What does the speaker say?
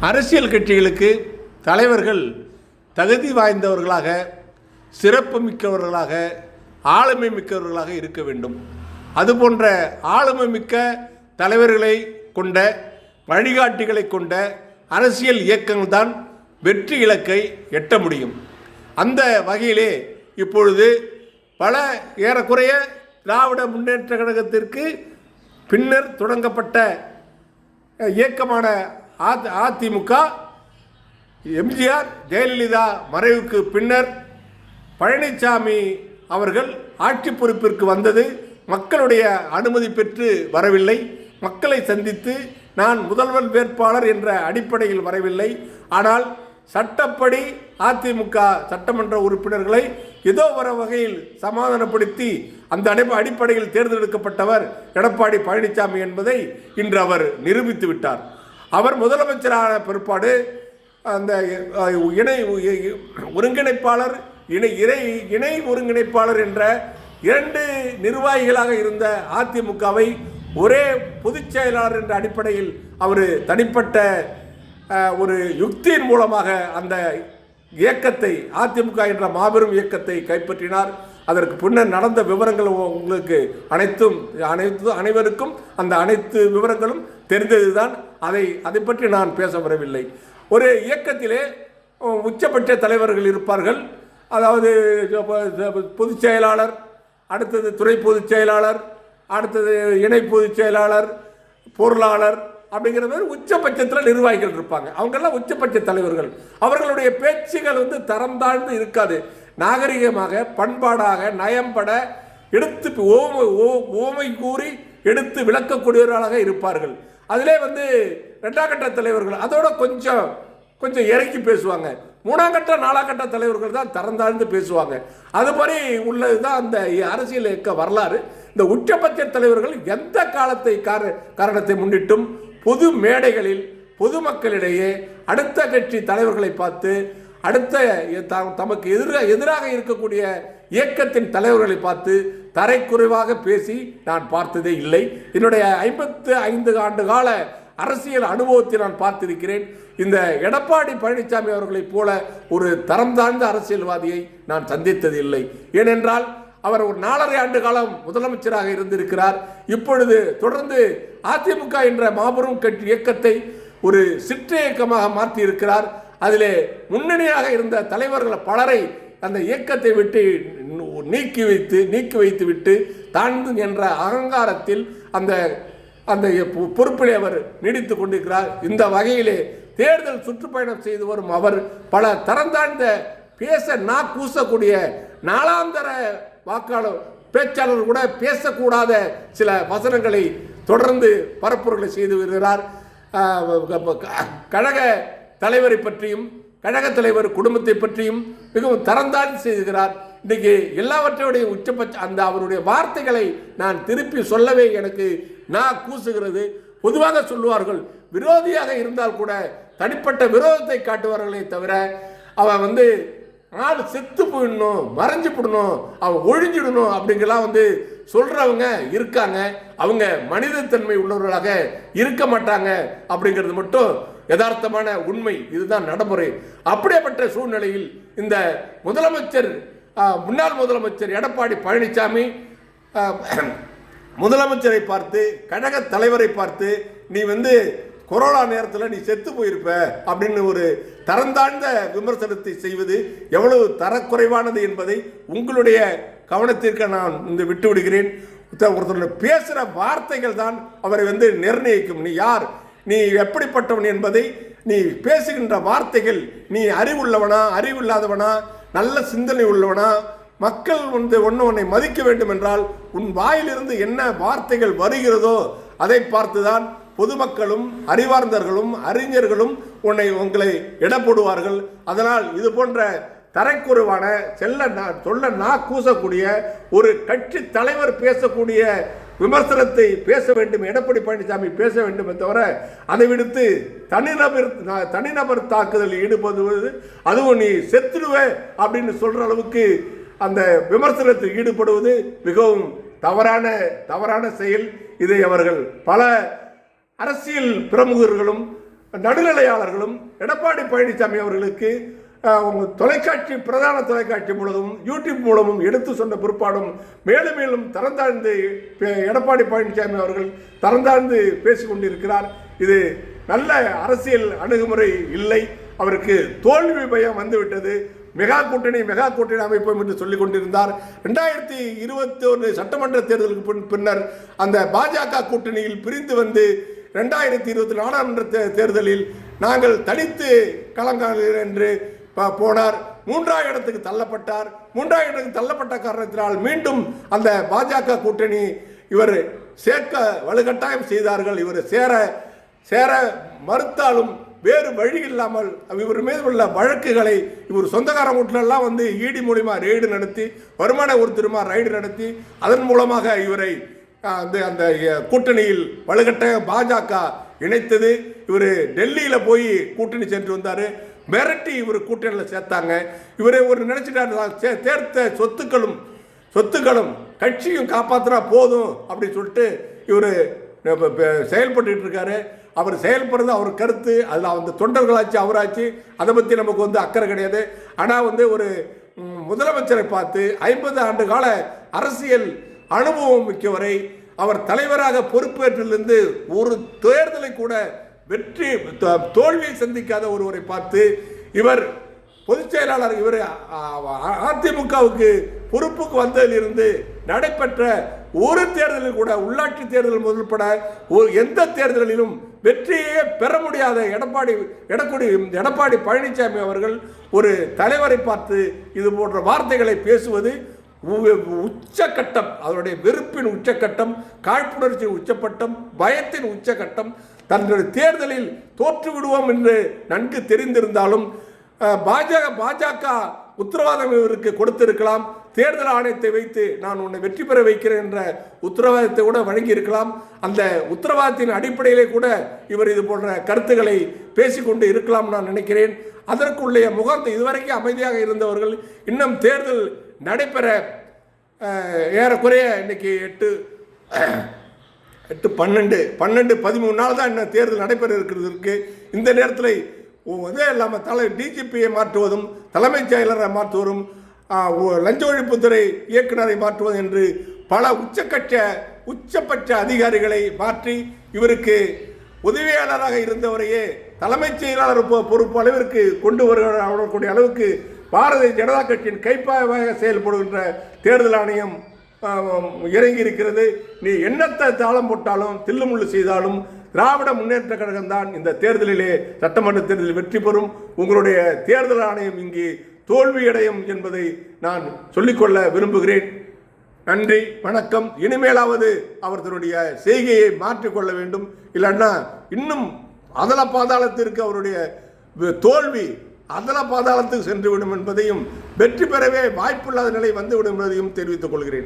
அரசியல் கட்சிகளுக்கு தலைவர்கள் தகுதி வாய்ந்தவர்களாக, சிறப்பு மிக்கவர்களாக, ஆளுமை மிக்கவர்களாக இருக்க வேண்டும். அதுபோன்ற ஆளுமை மிக்க தலைவர்களை கொண்ட, வழிகாட்டிகளை கொண்ட அரசியல் இயக்கங்கள் தான் வெற்றி இலக்கை எட்ட முடியும். அந்த வகையிலே இப்பொழுது பல ஏறக்குறைய திராவிட முன்னேற்ற கழகத்திற்கு பின்னர் தொடங்கப்பட்ட இயக்கமான அதிமுக, எம்ஜிஆர் ஜெயலலிதா மறைவுக்கு பின்னர் பழனிசாமி அவர்கள் ஆட்சி பொறுப்பிற்கு வந்தது மக்களுடைய அனுமதி பெற்று வரவில்லை. மக்களை சந்தித்து நான் முதல்வர் வேட்பாளர் என்ற அடிப்படையில் வரவில்லை. ஆனால் சட்டப்படி அதிமுக சட்டமன்ற உறுப்பினர்களை ஏதோ ஒரு வகையில் சமாதானப்படுத்தி அந்த அடிப்படையில் தேர்ந்தெடுக்கப்பட்டவர் எடப்பாடி பழனிசாமி என்பதை இன்று அவர் நிரூபித்து விட்டார். அவர் முதலமைச்சரான பிற்பாடு அந்த ஒருங்கிணைப்பாளர், இணை ஒருங்கிணைப்பாளர் என்ற 2 நிர்வாகிகளாக இருந்த அதிமுகவை ஒரே பொதுச் செயலாளர் என்ற அடிப்படையில் அவர் தனிப்பட்ட ஒரு யுக்தியின் மூலமாக அந்த இயக்கத்தை, அதிமுக என்ற மாபெரும் இயக்கத்தை கைப்பற்றினார். அதற்கு பின்னர் நடந்த விவரங்கள் உங்களுக்கு அனைவருக்கும் அந்த அனைத்து விவரங்களும் தெரிந்ததுதான். அதை பற்றி நான் பேச வரவில்லை. ஒரு இயக்கத்திலே உச்சபட்ச தலைவர்கள் இருப்பார்கள். அதாவது பொதுச் செயலாளர், அடுத்தது துறை பொதுச் செயலாளர், அடுத்தது இணை பொதுச் செயலாளர், பொருளாளர் அப்படிங்கிற மாதிரி உச்சபட்சத்தில் நிர்வாகிகள் இருப்பாங்க. அவங்கெல்லாம் உச்சபட்ச தலைவர்கள். அவர்களுடைய பேச்சுகள் தரம் தாழ்ந்து இருக்காது. நாகரிகமாக, பண்பாடாக, நயம்பட எடுத்து ஓமை கூறி எடுத்து விளக்கக்கூடியவர்களாக இருப்பார்கள். அதிலே 2ஆம் கட்ட தலைவர்கள் அதோட கொஞ்சம் இறக்கி பேசுவாங்க. 3ஆம் கட்ட 4ஆம் கட்ட தலைவர்கள் தான் தரந்தாழ்ந்து பேசுவாங்க. அது மாதிரி உள்ளது தான் அந்த அரசியல் இயக்க வரலாறு. இந்த உச்சபட்ச தலைவர்கள் எந்த காரணத்தை முன்னிட்டும் பொது மேடைகளில் பொதுமக்களிடையே அடுத்த கட்சி தலைவர்களை பார்த்து, அடுத்த தமக்கு எதிராக இருக்கக்கூடிய இயக்கத்தின் தலைவர்களை பார்த்து தரைக்குறைவாக பேசி நான் பார்த்ததே இல்லை. என்னுடைய 55 ஆண்டு கால அரசியல் அனுபவத்தை நான் பார்த்திருக்கிறேன். இந்த எடப்பாடி பழனிசாமி அவர்களைப் போல ஒரு தரம் தாழ்ந்த அரசியல்வாதியை நான் சந்தித்தது இல்லை. ஏனென்றால் அவர் ஒரு 4.5 ஆண்டு காலம் முதலமைச்சராக இருந்திருக்கிறார். இப்பொழுது தொடர்ந்து அதிமுக என்ற மாபெரும் கட்சி இயக்கத்தை ஒரு சிற்று இயக்கமாக மாற்றி இருக்கிறார். அதிலே முன்னணியாக இருந்த தலைவர்கள் பலரை அந்த இயக்கத்தை விட்டு நீக்கி வைத்து விட்டு தாழ்ந்து என்ற அகங்காரத்தில் அந்த பொறுப்பிலே அவர் நீடித்துக் கொண்டிருக்கிறார். இந்த வகையிலே தேர்தல் சுற்றுப்பயணம் செய்து வரும் அவர் பல தரந்தாழ்ந்த பேச கூசக்கூடிய நாளாந்தர வாக்காளர் பேச்சாளர் கூட பேசக்கூடாத சில வசனங்களை தொடர்ந்து பரப்புரைகளை செய்து வருகிறார். கழக தலைவரை பற்றியும் கழக தலைவர் குடும்பத்தை பற்றியும் மிகவும் தரந்தாழ்ந்து செய்கிறார். இன்றைக்கு எல்லாவற்றையுடைய உச்சபட்ச அவருடைய வார்த்தைகளை நான் திருப்பி சொல்லவே எனக்கு கூசுகிறது. பொதுவாக சொல்லுவார்கள், விரோதியாக இருந்தால் கூட தனிப்பட்ட விரோதத்தை காட்டுவார்களே தவிர அவன் ஆள் செத்து போயிடணும், மறைஞ்சு போடணும், அவன் ஒழிஞ்சிடணும் அப்படிங்கெல்லாம் சொல்றவங்க இருக்காங்க. அவங்க மனிதத்தன்மை உள்ளவர்களாக இருக்க மாட்டாங்க அப்படிங்கிறது மட்டும் யதார்த்தமான உண்மை. இதுதான் நடைமுறை. அப்படிப்பட்ட சூழ்நிலையில் இந்த முன்னாள் முதலமைச்சர் எடப்பாடி பழனிசாமி முதலமைச்சரை பார்த்து, கழக தலைவரை பார்த்து, நீ கொரோனா நேரத்தில் நீ செத்து போயிருப்ப அப்படின்னு ஒரு தரந்தாழ்ந்த விமர்சனத்தை செய்வது எவ்வளவு தரக்குறைவானது என்பதை உங்களுடைய கவனத்திற்கு நான் விட்டு விடுகிறேன். ஒருத்தர் பேசுகிற வார்த்தைகள் தான் அவரை நிர்ணயிக்கும். நீ யார், நீ எப்படிப்பட்டவன் என்பதை நீ பேசுகின்ற வார்த்தைகள், நீ அறிவுள்ளவனா அறிவில்லாதவனா, நல்ல சிந்தனை உள்ளவனா, மக்கள் உன்னை மதிக்க வேண்டும் என்றால் உன் வாயிலிருந்து என்ன வார்த்தைகள் வருகிறதோ அதை பார்த்துதான் பொதுமக்களும் அறிவார்ந்தர்களும் அறிஞர்களும் உங்களை எடை போடுவார்கள். அதனால் இது போன்ற தரைக்குறைவான சொல்ல கூசக்கூடிய ஒரு கட்சி தலைவர் பேசக்கூடிய விமர்சனத்தை பேச வேண்டும், எடப்பாடி பழனிசாமி பேச வேண்டும் தவிர அதை விடுத்து தனிநபர் தாக்குதலில் ஈடுபடுவது, அதுவும் நீ செத்துடுவ அப்படின்னு சொல்ற அளவுக்கு அந்த விமர்சனத்தில் ஈடுபடுவது மிகவும் தவறான செயல். இதை அவர்கள் பல அரசியல் பிரமுகர்களும் நடுநிலையாளர்களும் எடப்பாடி பழனிசாமி அவர்களுக்கு தொலைக்காட்சி பிரதான தொலைக்காட்சி மூலமும் யூடியூப் மூலமும் எடுத்து சொன்ன பிற்பாடும் மேலும் மேலும் தரந்தாழ்ந்து எடப்பாடி பழனிசாமி அவர்கள் தரந்தாழ்ந்து பேசிக்கொண்டிருக்கிறார். இது நல்ல அரசியல் அணுகுமுறை இல்லை. அவருக்கு தோல்வி பயம் வந்துவிட்டது. மெகா கூட்டணி அமைப்போம் என்று சொல்லிக் கொண்டிருந்தார். 2021 சட்டமன்ற தேர்தலுக்கு பின்னர் அந்த பாஜக கூட்டணியில் பிரிந்து வந்து 2024 நாடாளுமன்ற தேர்தலில் நாங்கள் தனித்து களங்காணுகிறோம் என்று போனார். 3ஆம் இடத்துக்கு தள்ளப்பட்டார். 3ஆம் இடத்துக்கு தள்ளப்பட்ட காரணத்தினால் மீண்டும் அந்த பாஜக கூட்டணி இவர் சேர்க்க வலுக்கட்டாயம் செய்தார்கள். இவர் சேர மறுத்தாலும் வேறு வழி இல்லாமல் இவர் மீது உள்ள வழக்குகளை இவர் சொந்தக்கார வீட்டிலெல்லாம் வந்து இடி மூலியமாக ரெய்டு நடத்தி வருமான ஒருத்தருமா ரைடு நடத்தி அதன் மூலமாக இவரை அந்த கூட்டணியில் வலுக்கட்டாய பாஜக இணைத்தது. இவர் டெல்லியில் போய் கூட்டணி சென்று வந்தார். மிரட்டி இவர் கூட்டணியில் சேர்த்தாங்க. இவரை ஒரு நினைச்சிட்டார் சேர்த்த சொத்துக்களும் கட்சியும் காப்பாற்றினா போதும் அப்படின்னு சொல்லிட்டு இவர் செயல்பட்டு இருக்காரு. அவர் செயல்படுறது அவர் கருத்து, அதில் அந்த தொண்டர்களாச்சு அவராச்சு அதை பற்றி நமக்கு வந்து அக்கறை கிடையாது. ஆனால் வந்து ஒரு முதலமைச்சரை பார்த்து 50 ஆண்டு கால அரசியல் அனுபவம் மிக்கவரை அவர் தலைவராக பொறுப்பேற்றிலிருந்து ஒரு தேர்தலை கூட தோல்வியை சந்திக்காத ஒருவரை பார்த்து இவர் பொதுச் செயலாளர் இவர் அதிமுகவுக்கு பொறுப்புக்கு வந்ததிலிருந்து நடைபெற்ற ஒரு தேர்தலில் கூட உள்ளாட்சி தேர்தல் முதல்பட எந்த தேர்தலிலும் வெற்றியே பெற முடியாத எடப்பாடி பழனிசாமி அவர்கள் ஒரு தலைவரை பார்த்து இது போன்ற வார்த்தைகளை பேசுவது உச்சக்கட்டம். அவருடைய வெறுப்பின் உச்சக்கட்டம், காழ்ப்புணர்ச்சியின் உச்சப்பட்டம், பயத்தின் உச்சக்கட்டம். தன்னுடைய தேர்தலில் தோற்று விடுவோம் என்று நன்கு தெரிந்திருந்தாலும் பாஜக உத்தரவாதம் இவருக்கு கொடுத்திருக்கலாம். தேர்தல் ஆணையத்தை வைத்து நான் உன்னை வெற்றி பெற வைக்கிறேன் என்ற உத்தரவாதத்தை கூட வழங்கி இருக்கலாம். அந்த உத்தரவாதத்தின் அடிப்படையிலே கூட இவர் இது போன்ற கருத்துக்களை பேசிக்கொண்டு இருக்கலாம் நான் நினைக்கிறேன். அதற்குள்ளே முகத்தை இதுவரைக்கும் அமைதியாக இருந்தவர்கள் இன்னும் தேர்தல் நடைபெற ஏறக்குறைய இன்னைக்கு 13 நாள் தான் இன்னும் தேர்தல் நடைபெற இருக்கிறதுக்கு. இந்த நேரத்தில் இதே இல்லாமல் டிஜிபியை மாற்றுவதும் தலைமைச் செயலரை மாற்றுவதும் லஞ்ச ஒழிப்புத்துறை இயக்குநரை மாற்றுவது என்று பல உச்சபட்ச அதிகாரிகளை மாற்றி இவருக்கு உதவியாளராக இருந்தவரையே தலைமைச் செயலாளர் பொறுப்பு அளவிற்கு கொண்டு வரக்கூடிய அளவுக்கு பாரதிய ஜனதா கட்சியின் கைப்பாக செயல்படுகின்ற தேர்தல் ஆணையம் இறங்கி இருக்கிறது. நீ என்னத்தை தாளம் போட்டாலும் தில்லுமுள்ளு செய்தாலும் திராவிட முன்னேற்ற கழகம் தான் இந்த தேர்தலிலே சட்டமன்ற தேர்தலில் வெற்றி பெறும். உங்களுடைய தேர்தல் ஆணையம் இங்கே தோல்வியடையும் என்பதை நான் சொல்லிக்கொள்ள விரும்புகிறேன். நன்றி, வணக்கம். இனிமேலாவது அவர் தன்னுடைய செய்கையை மாற்றிக்கொள்ள வேண்டும். இல்லைன்னா இன்னும் அதல பாதாளத்திற்கு அவருடைய தோல்வி அதல பாதாளத்துக்கு சென்றுவிடும் என்பதையும் வெற்றி பெறவே வாய்ப்பில்லாத நிலை வந்துவிடும் என்பதையும் தெரிவித்துக் கொள்கிறேன்.